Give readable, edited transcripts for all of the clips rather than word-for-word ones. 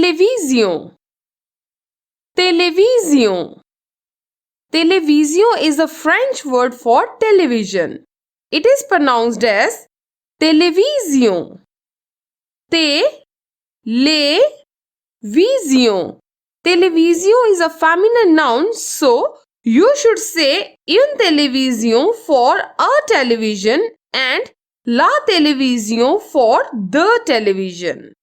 Television. Television. Television is a French word for television. It is pronounced as télévision. Vision. Télévision is a feminine noun, so you should say une télévision for a television and la télévision for the television.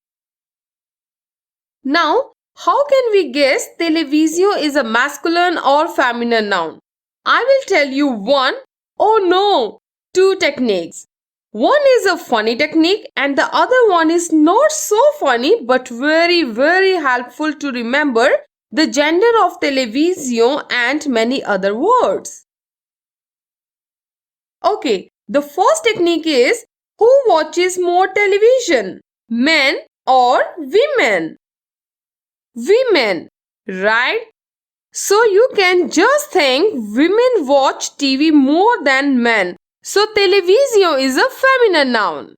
Now, how can we guess télévision is a masculine or feminine noun? I will tell you two techniques. One is a funny technique and the other one is not so funny but very helpful to remember the gender of television and many other words. Okay, the first technique is who watches more television, men or women? Women, right? So you can just think women watch TV more than men. So television is a feminine noun.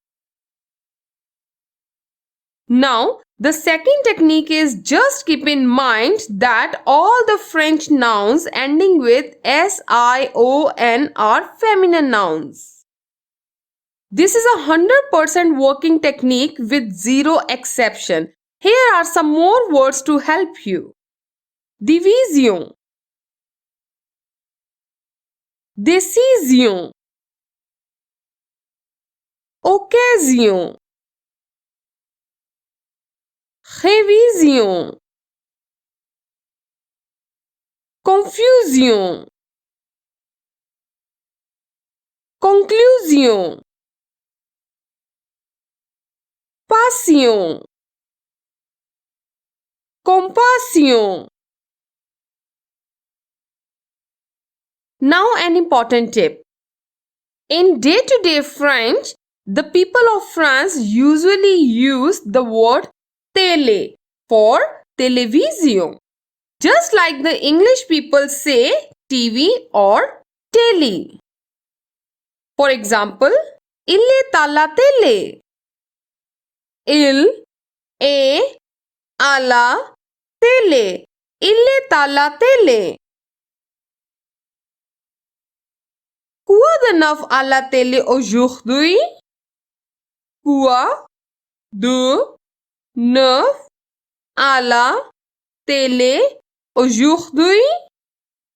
Now, the second technique is just keep in mind that all the French nouns ending with S-I-O-N are feminine nouns. This is a 100% working technique with zero exception. Here are some more words to help you. Division, décision, occasion, révision, confusion, conclusion, passion, compassion. Now an important tip. In day-to-day French, the people of France usually use the word télé for télévision. Just like the English people say TV or télé. For example, il est à la télé. Il est à la télé. Il est à la télé. Quoi de neuf à la télé aujourd'hui? Quoi de neuf à la télé aujourd'hui?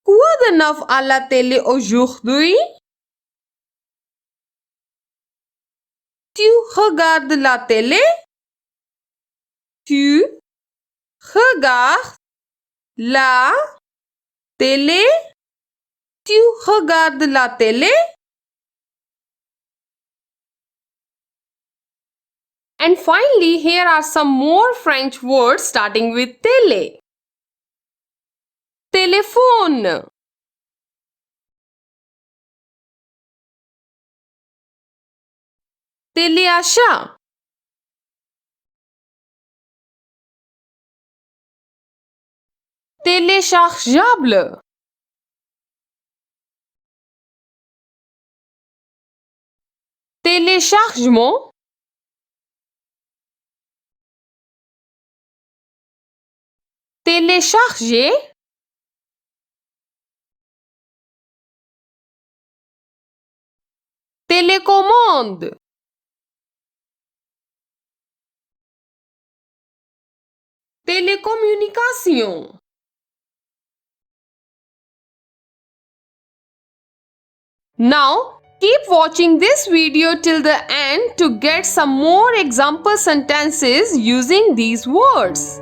Quoi de neuf à la télé aujourd'hui? Tu regardes la télé? Tu regardes la télé? Tu regardes la télé? And finally, here are some more French words starting with télé. Téléphone, téléachat, téléchargeable, téléchargement, télécharger, télécommande, télécommunication. Now, keep watching this video till the end to get some more example sentences using these words.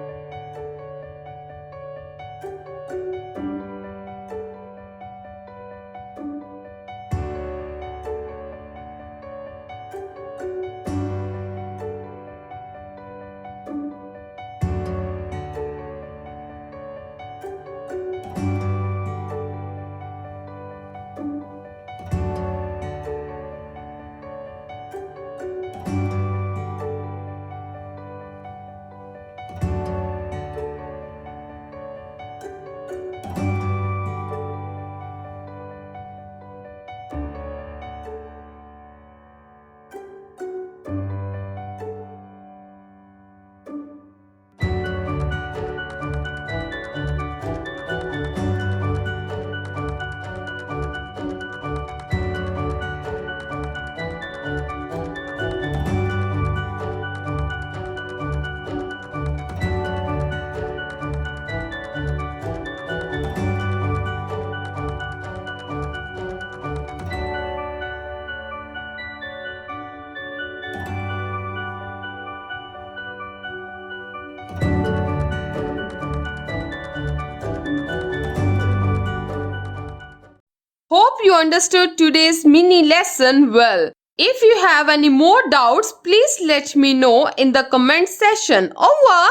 you understood today's mini lesson well. If you have any more doubts, please let me know in the comment section. Au revoir!